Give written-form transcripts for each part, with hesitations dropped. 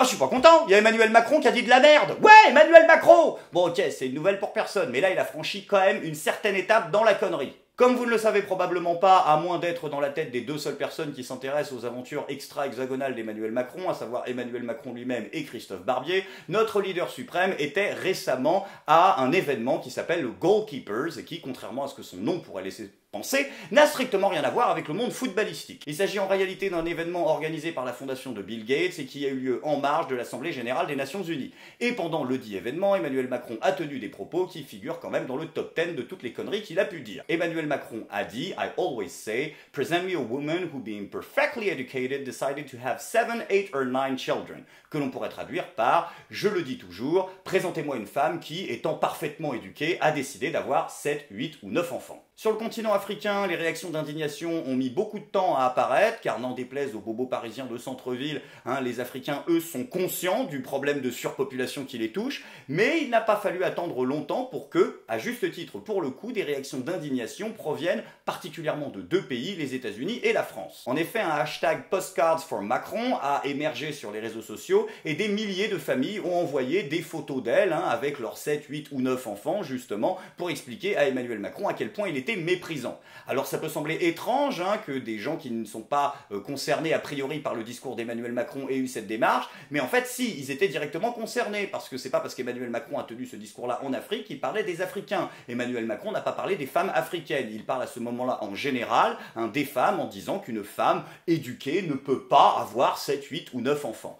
Ah, je suis pas content, il y a Emmanuel Macron qui a dit de la merde. Ouais, Emmanuel Macron. Bon, ok, c'est une nouvelle pour personne, mais là, il a franchi quand même une certaine étape dans la connerie. Comme vous ne le savez probablement pas, à moins d'être dans la tête des deux seules personnes qui s'intéressent aux aventures extra-hexagonales d'Emmanuel Macron, à savoir Emmanuel Macron lui-même et Christophe Barbier, notre leader suprême était récemment à un événement qui s'appelle le Goalkeepers et qui, contrairement à ce que son nom pourrait laisser penser, n'a strictement rien à voir avec le monde footballistique. Il s'agit en réalité d'un événement organisé par la fondation de Bill Gates et qui a eu lieu en marge de l'Assemblée Générale des Nations Unies. Et pendant le dit événement, Emmanuel Macron a tenu des propos qui figurent quand même dans le top 10 de toutes les conneries qu'il a pu dire. Emmanuel Macron a dit « I always say, present me a woman who being perfectly educated decided to have 7, 8 or 9 children », que l'on pourrait traduire par « Je le dis toujours, présentez-moi une femme qui, étant parfaitement éduquée, a décidé d'avoir 7, 8 ou 9 enfants ». Sur le continent africain, les réactions d'indignation ont mis beaucoup de temps à apparaître, car n'en déplaise aux bobos parisiens de centre-ville, les Africains, eux, sont conscients du problème de surpopulation qui les touche, mais il n'a pas fallu attendre longtemps pour que, à juste titre pour le coup, des réactions d'indignation proviennent particulièrement de deux pays, les États-Unis et la France. En effet, un hashtag Postcards for Macron a émergé sur les réseaux sociaux et des milliers de familles ont envoyé des photos d'elles avec leurs 7, 8 ou 9 enfants, justement, pour expliquer à Emmanuel Macron à quel point il était méprisant. Alors ça peut sembler étrange que des gens qui ne sont pas concernés a priori par le discours d'Emmanuel Macron aient eu cette démarche, mais en fait si, ils étaient directement concernés, parce que c'est pas parce qu'Emmanuel Macron a tenu ce discours-là en Afrique qu'il parlait des Africains. Emmanuel Macron n'a pas parlé des femmes africaines, il parle à ce moment-là en général des femmes en disant qu'une femme éduquée ne peut pas avoir 7, 8 ou 9 enfants.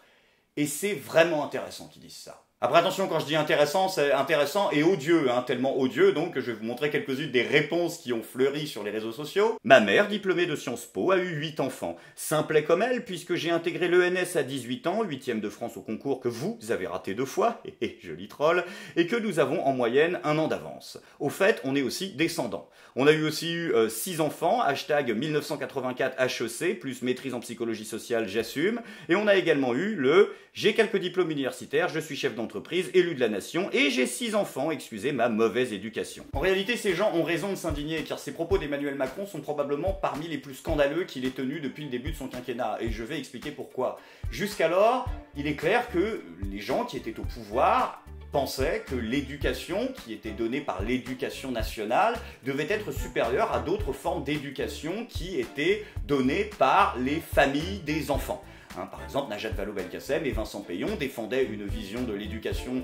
Et c'est vraiment intéressant qu'ils disent ça. Après attention, quand je dis intéressant, c'est intéressant et odieux, tellement odieux donc que je vais vous montrer quelques-unes des réponses qui ont fleuri sur les réseaux sociaux. Ma mère, diplômée de Sciences Po, a eu 8 enfants. Simplet comme elle, puisque j'ai intégré l'ENS à 18 ans, 8e de France au concours que vous avez raté 2 fois, joli troll, et que nous avons en moyenne 1 an d'avance. Au fait, on est aussi descendants. On a eu aussi 6 enfants, hashtag 1984 HEC, plus maîtrise en psychologie sociale, j'assume, et on a également eu le « j'ai quelques diplômes universitaires, je suis chef d'entreprise, élu de la nation, et j'ai 6 enfants, excusez ma mauvaise éducation ». En réalité, ces gens ont raison de s'indigner, car ces propos d'Emmanuel Macron sont probablement parmi les plus scandaleux qu'il ait tenus depuis le début de son quinquennat, et je vais expliquer pourquoi. Jusqu'alors, il est clair que les gens qui étaient au pouvoir pensait que l'éducation qui était donnée par l'éducation nationale devait être supérieure à d'autres formes d'éducation qui étaient données par les familles des enfants. Par exemple, Najat Vallaud-Belkacem et Vincent Peillon défendaient une vision de l'éducation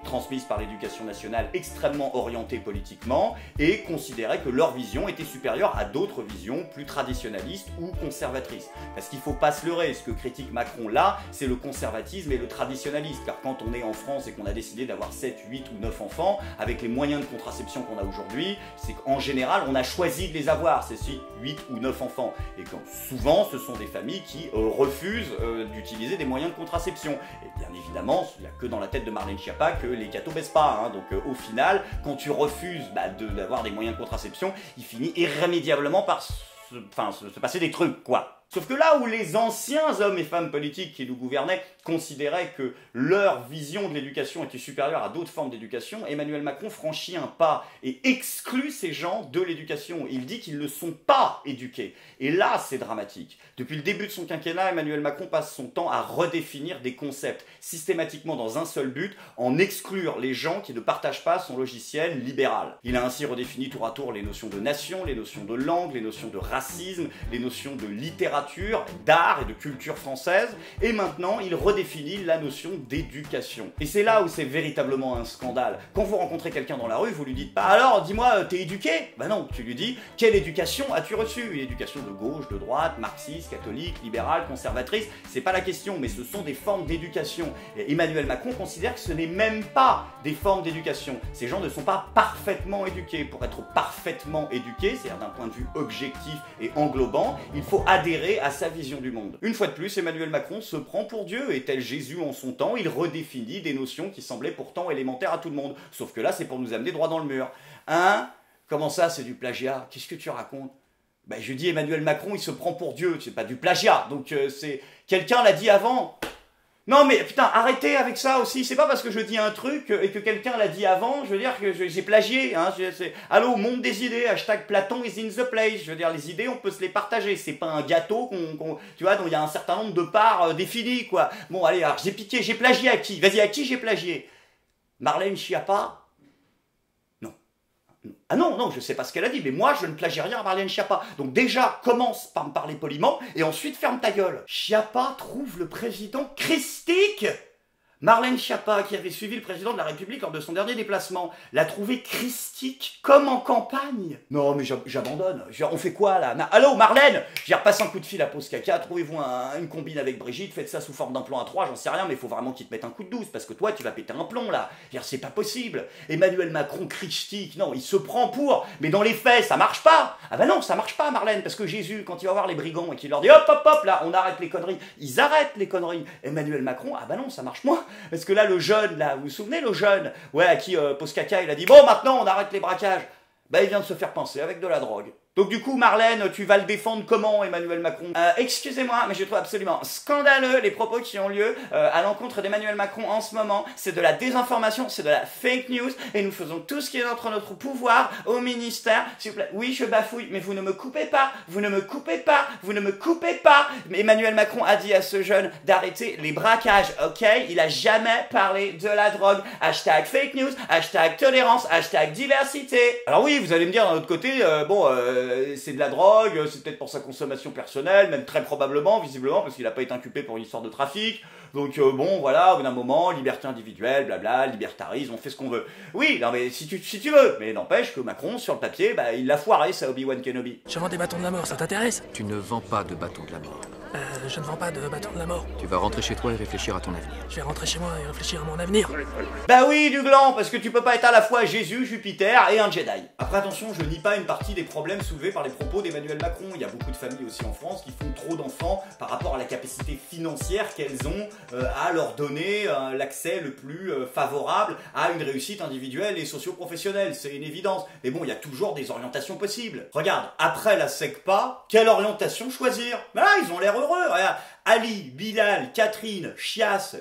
transmise par l'éducation nationale extrêmement orientée politiquement et considéraient que leur vision était supérieure à d'autres visions plus traditionnalistes ou conservatrices. Parce qu'il ne faut pas se leurrer, ce que critique Macron là, c'est le conservatisme et le traditionnalisme, car quand on est en France et qu'on a décidé d'avoir 7, 8 ou 9 enfants, avec les moyens de contraception qu'on a aujourd'hui, c'est qu'en général, on a choisi de les avoir, ces 8 ou 9 enfants. Et quand souvent, ce sont des familles qui refusent d'utiliser des moyens de contraception. Et bien évidemment, il n'y a que dans la tête de Marlène Schiappa que les cathos baissent pas. Donc au final, quand tu refuses d'avoir des moyens de contraception, il finit irrémédiablement par se passer des trucs, quoi. Sauf que là où les anciens hommes et femmes politiques qui nous gouvernaient considéraient que leur vision de l'éducation était supérieure à d'autres formes d'éducation, Emmanuel Macron franchit un pas et exclut ces gens de l'éducation. Il dit qu'ils ne sont pas éduqués. Et là, c'est dramatique. Depuis le début de son quinquennat, Emmanuel Macron passe son temps à redéfinir des concepts systématiquement dans un seul but, en exclure les gens qui ne partagent pas son logiciel libéral. Il a ainsi redéfini tour à tour les notions de nation, les notions de langue, les notions de racisme, les notions de littérature, d'art et de culture française, et maintenant il redéfinit la notion d'éducation. Et c'est là où c'est véritablement un scandale. Quand vous rencontrez quelqu'un dans la rue, vous lui dites pas « Alors, dis-moi, t'es éduqué ?» Ben non, tu lui dis « Quelle éducation as-tu reçue ?» Une éducation de gauche, de droite, marxiste, catholique, libérale, conservatrice, c'est pas la question, mais ce sont des formes d'éducation. Et Emmanuel Macron considère que ce n'est même pas des formes d'éducation. Ces gens ne sont pas parfaitement éduqués. Pour être parfaitement éduqué, c'est-à-dire d'un point de vue objectif et englobant, il faut adhérer à sa vision du monde. Une fois de plus, Emmanuel Macron se prend pour Dieu, et tel Jésus en son temps, il redéfinit des notions qui semblaient pourtant élémentaires à tout le monde. Sauf que là, c'est pour nous amener droit dans le mur. Comment ça, c'est du plagiat? Qu'est-ce que tu racontes? Je dis Emmanuel Macron, il se prend pour Dieu, c'est pas du plagiat, donc c'est quelqu'un l'a dit avant. Non mais putain, arrêtez avec ça aussi, c'est pas parce que je dis un truc et que quelqu'un l'a dit avant, je veux dire que j'ai plagié, hein, allô, monde des idées, hashtag Platon is in the place, je veux dire, les idées, on peut se les partager, c'est pas un gâteau tu vois, dont il y a un certain nombre de parts définies, quoi. Bon, allez, alors, j'ai piqué, j'ai plagié à qui? Vas-y, à qui j'ai plagié? Marlène Schiappa? Ah non, non, je sais pas ce qu'elle a dit, mais moi, je ne plagie rien à Marlène Schiappa. Donc déjà, commence par me parler poliment, et ensuite ferme ta gueule. Schiappa trouve le président christique. Marlène Schiappa, qui avait suivi le président de la République lors de son dernier déplacement, l'a trouvé christique comme en campagne. Non, mais j'abandonne. On fait quoi, là? Allô, Marlène? J'y repasse un coup de fil à Pause Caca, trouvez-vous une combine avec Brigitte, faites ça sous forme d'un plan à 3, j'en sais rien, mais il faut vraiment qu'il te mette un coup de douce, parce que toi, tu vas péter un plomb, là. C'est pas possible. Emmanuel Macron, christique, non, il se prend pour, mais dans les faits, ça marche pas. Ah bah non, ça marche pas, Marlène, parce que Jésus, quand il va voir les brigands et qu'il leur dit hop, hop, hop, là, on arrête les conneries, ils arrêtent les conneries. Emmanuel Macron, ah bah non, ça marche moins. Parce que là, le jeune, là, vous vous souvenez, le jeune, ouais, à qui Pause Caca, il a dit, bon, maintenant, on arrête les braquages. Bah, il vient de se faire pincer avec de la drogue. Donc du coup, Marlène, tu vas le défendre comment, Emmanuel Macron? Excusez-moi, mais je trouve absolument scandaleux les propos qui ont lieu à l'encontre d'Emmanuel Macron en ce moment. C'est de la désinformation, c'est de la fake news, et nous faisons tout ce qui est entre notre pouvoir au ministère. S'il vous plaît, oui, je bafouille, mais vous ne me coupez pas, vous ne me coupez pas, vous ne me coupez pas. Mais Emmanuel Macron a dit à ce jeune d'arrêter les braquages, ok? Il a jamais parlé de la drogue. Hashtag fake news, hashtag tolérance, hashtag diversité. Alors oui, vous allez me dire d'un autre côté, c'est de la drogue, c'est peut-être pour sa consommation personnelle, même très probablement, visiblement, parce qu'il n'a pas été inculpé pour une histoire de trafic. Donc bon, voilà, au bout d'un moment, liberté individuelle, blabla, libertarisme, on fait ce qu'on veut. Oui, non mais si tu veux, mais n'empêche que Macron, sur le papier, bah il l'a foiré, ça, Obi-Wan Kenobi. Je vends des bâtons de la mort, ça t'intéresse? Tu ne vends pas de bâtons de la mort. Je ne vends pas de bâtons de la mort. Tu vas rentrer chez toi et réfléchir à ton avenir. Je vais rentrer chez moi et réfléchir à mon avenir. Bah oui, du gland, parce que tu peux pas être à la fois Jésus, Jupiter et un Jedi. Après attention, je nie pas une partie des problèmes soulevés par les propos d'Emmanuel Macron. Il y a beaucoup de familles aussi en France qui font trop d'enfants par rapport à la capacité financière qu'elles ont à leur donner l'accès le plus favorable à une réussite individuelle et socio-professionnelle. C'est une évidence. Mais bon, il y a toujours des orientations possibles. Regarde, après la SECPA, quelle orientation choisir? Bah là, ils ont l'air heureux. Regarde, Ali, Bilal, Catherine, Chiasse,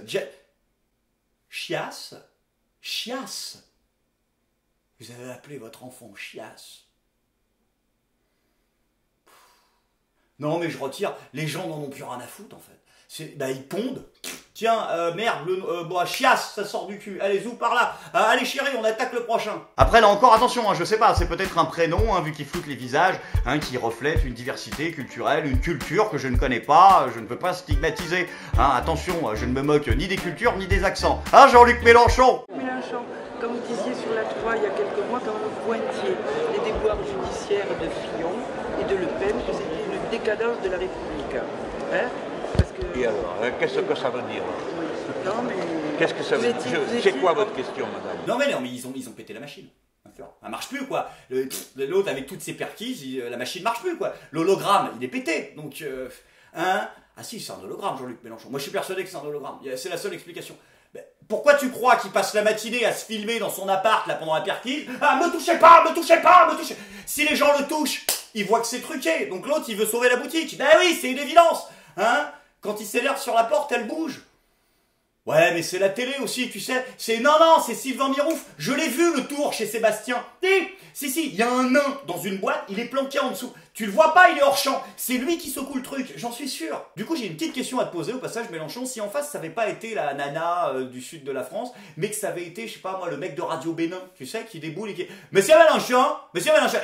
Chiasse? Chiasse? Vous avez appelé votre enfant Chiasse? Non mais je retire, les gens n'en ont plus rien à foutre en fait. Bah ils pondent. Tiens, merde, chiasse, ça sort du cul. Allez, zou par là. Allez chérie, on attaque le prochain. Après là encore, attention, hein, je sais pas, c'est peut-être un prénom, hein, vu qu'il floute les visages, hein, qui reflète une diversité culturelle, une culture que je ne connais pas, je ne peux pas stigmatiser. Hein, attention, je ne me moque ni des cultures ni des accents. Hein, Jean-Luc Mélenchon? Mélenchon, comme vous disiez sur la 3 il y a quelques mois, quand vous pointiez les déboires judiciaires de Fillon et de Le Pen, que c'était une décadence de la République. Hein? Parce que... Et alors, qu'est-ce que ça veut dire? Non, mais... Qu'est-ce que ça veut dire? C'est quoi votre question, madame? Non mais ils ont pété la machine. Elle marche plus quoi. L'autre avec toutes ses perquises, la machine marche plus quoi. L'hologramme, il est pété. Donc, hein? Ah si, c'est un hologramme, Jean-Luc Mélenchon. Moi je suis persuadé que c'est un hologramme. C'est la seule explication. Mais pourquoi tu crois qu'il passe la matinée à se filmer dans son appart là pendant la perquise? Ah, me touchez pas, me touchez pas, me touchez. Si les gens le touchent, ils voient que c'est truqué. Donc l'autre il veut sauver la boutique. Ben oui, c'est une évidence. Hein? Quand il s'énerve sur la porte, elle bouge. Ouais, mais c'est la télé aussi, tu sais. Non, c'est Sylvain Mirouf. Je l'ai vu le tour chez Sébastien. Si, il y a un nain dans une boîte, il est planqué en dessous. Tu le vois pas, il est hors champ. C'est lui qui secoue le truc, j'en suis sûr. Du coup, j'ai une petite question à te poser au passage, Mélenchon. Si en face, ça avait pas été la nana du sud de la France, mais que ça avait été, je sais pas moi, le mec de Radio Bénin, tu sais, qui déboule et qui... Monsieur Mélenchon,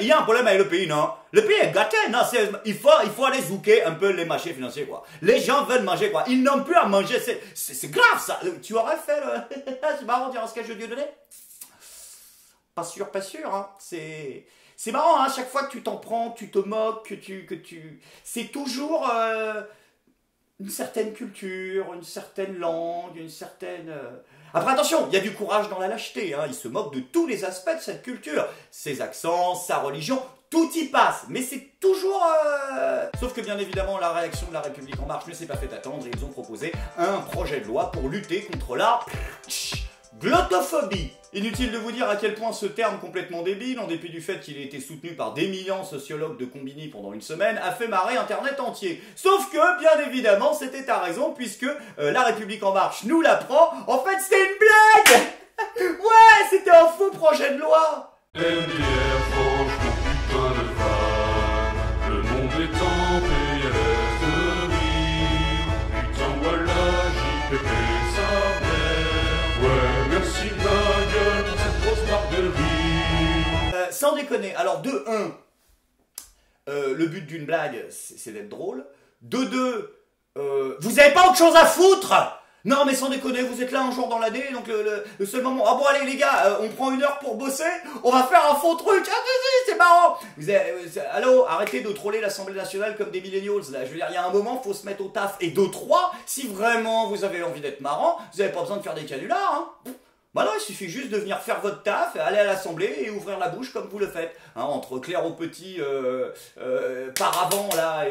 il y a un problème avec le pays, non? Le pays est gâté, non? Il faut aller zouker un peu les marchés financiers, quoi. Les gens veulent manger, quoi. Ils n'ont plus à manger, c'est grave, ça. Tu aurais fait le... c'est marrant, dire un sketch de Dieudonné? Pas sûr, hein. C'est marrant, hein, chaque fois que tu t'en prends, tu te moques, c'est toujours une certaine culture, une certaine langue, une certaine... Après attention, il y a du courage dans la lâcheté, hein, il se moque de tous les aspects de cette culture. Ses accents, sa religion, tout y passe, mais c'est toujours... Sauf que bien évidemment, la réaction de la République En Marche ne s'est pas fait attendre et ils ont proposé un projet de loi pour lutter contre la... Glottophobie. Inutile de vous dire à quel point ce terme complètement débile, en dépit du fait qu'il ait été soutenu par d'éminents sociologues de Combini pendant une semaine, a fait marrer Internet entier. Sauf que, bien évidemment, c'était à raison, puisque La République En Marche nous l'apprend. En fait, c'était une blague. Ouais, c'était un faux projet de loi. MDR, franchement, putain de fan. Le monde est en PLS de rire. Putain, voilà, JPP, sa mère. Ouais, merci ma gueule pour cette grosse marque de rire. Sans déconner, alors de 1, le but d'une blague, c'est d'être drôle. De 2, vous avez pas autre chose à foutre? Non mais sans déconner, vous êtes là un jour dans l'année, donc le seul moment... Ah bon allez les gars, on prend 1 heure pour bosser, on va faire un faux truc, ah c'est marrant. Allô, arrêtez de troller l'Assemblée nationale comme des millennials, là. Je veux dire, il y a un moment, faut se mettre au taf. Et de 3, si vraiment vous avez envie d'être marrant, vous avez pas besoin de faire des canulars, hein. Bah non, il suffit juste de venir faire votre taf, aller à l'Assemblée et ouvrir la bouche comme vous le faites. Hein, entre Claire au petit paravent là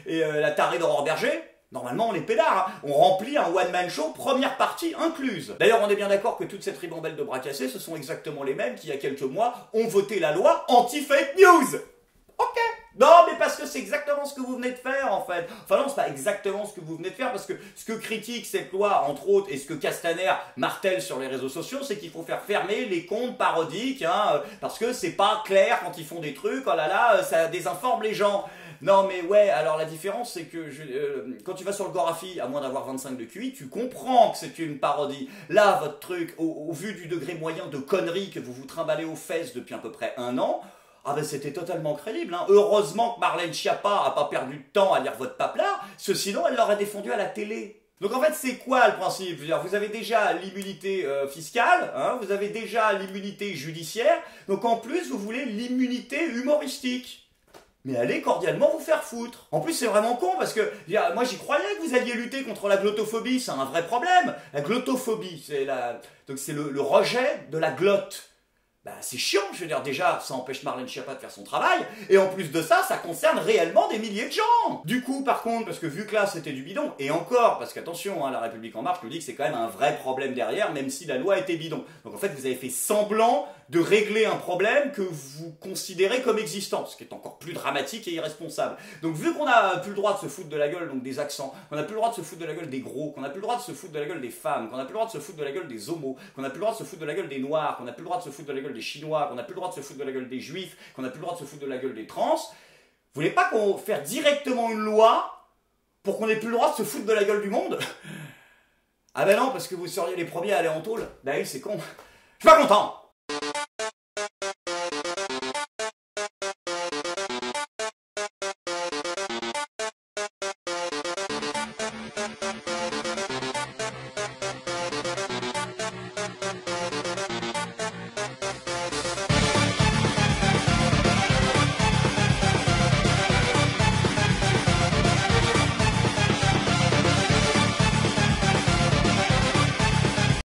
et la tarée d'Aurore Berger. Normalement, on est pédard, hein. On remplit un one-man show, première partie incluse. D'ailleurs, on est bien d'accord que toute cette ribambelle de bras cassés, ce sont exactement les mêmes qui, il y a quelques mois, ont voté la loi anti-fake news. Ok. Non, mais parce que c'est exactement ce que vous venez de faire, en fait. Enfin non, c'est pas exactement ce que vous venez de faire, parce que ce que critique cette loi, entre autres, et ce que Castaner martèle sur les réseaux sociaux, c'est qu'il faut faire fermer les comptes parodiques, hein, parce que c'est pas clair quand ils font des trucs, oh là là, ça désinforme les gens. Non mais ouais, alors la différence c'est que quand tu vas sur le Gorafi, à moins d'avoir 25 de QI, tu comprends que c'est une parodie. Là, votre truc, au vu du degré moyen de conneries que vous vous trimballez aux fesses depuis à peu près 1 an, ah ben c'était totalement crédible, hein. Heureusement que Marlène Schiappa a pas perdu de temps à lire votre paplard, sinon elle l'aurait défendu à la télé. Donc en fait c'est quoi le principe? Je veux dire, vous avez déjà l'immunité fiscale, hein, vous avez déjà l'immunité judiciaire, donc en plus vous voulez l'immunité humoristique. Mais allez cordialement vous faire foutre. En plus c'est vraiment con parce que moi j'y croyais que vous alliez lutter contre la glottophobie, c'est un vrai problème. La glottophobie, c'est le rejet de la glotte. Bah c'est chiant, je veux dire, déjà ça empêche Marlène Schiappa de faire son travail, et en plus de ça, ça concerne réellement des milliers de gens. Du coup par contre, parce que vu que là c'était du bidon, et encore, parce qu'attention, hein, La République En Marche nous dit que c'est quand même un vrai problème derrière, même si la loi était bidon. Donc en fait vous avez fait semblant de régler un problème que vous considérez comme existant, ce qui est encore plus dramatique et irresponsable. Donc vu qu'on n'a plus le droit de se foutre de la gueule donc des accents, qu'on n'a plus le droit de se foutre de la gueule des gros, qu'on n'a plus le droit de se foutre de la gueule des femmes, qu'on n'a plus le droit de se foutre de la gueule des homos, qu'on n'a plus le droit de se foutre de la gueule des noirs, qu'on n'a plus le droit de se foutre de la gueule des chinois, qu'on n'a plus le droit de se foutre de la gueule des juifs, qu'on n'a plus le droit de se foutre de la gueule des trans, vous voulez pas qu'on fasse directement une loi pour qu'on ait plus le droit de se foutre de la gueule du monde? Ah ben non, parce que vous seriez les premiers à aller en tôle. Bah oui, c'est con. Je suis pas content.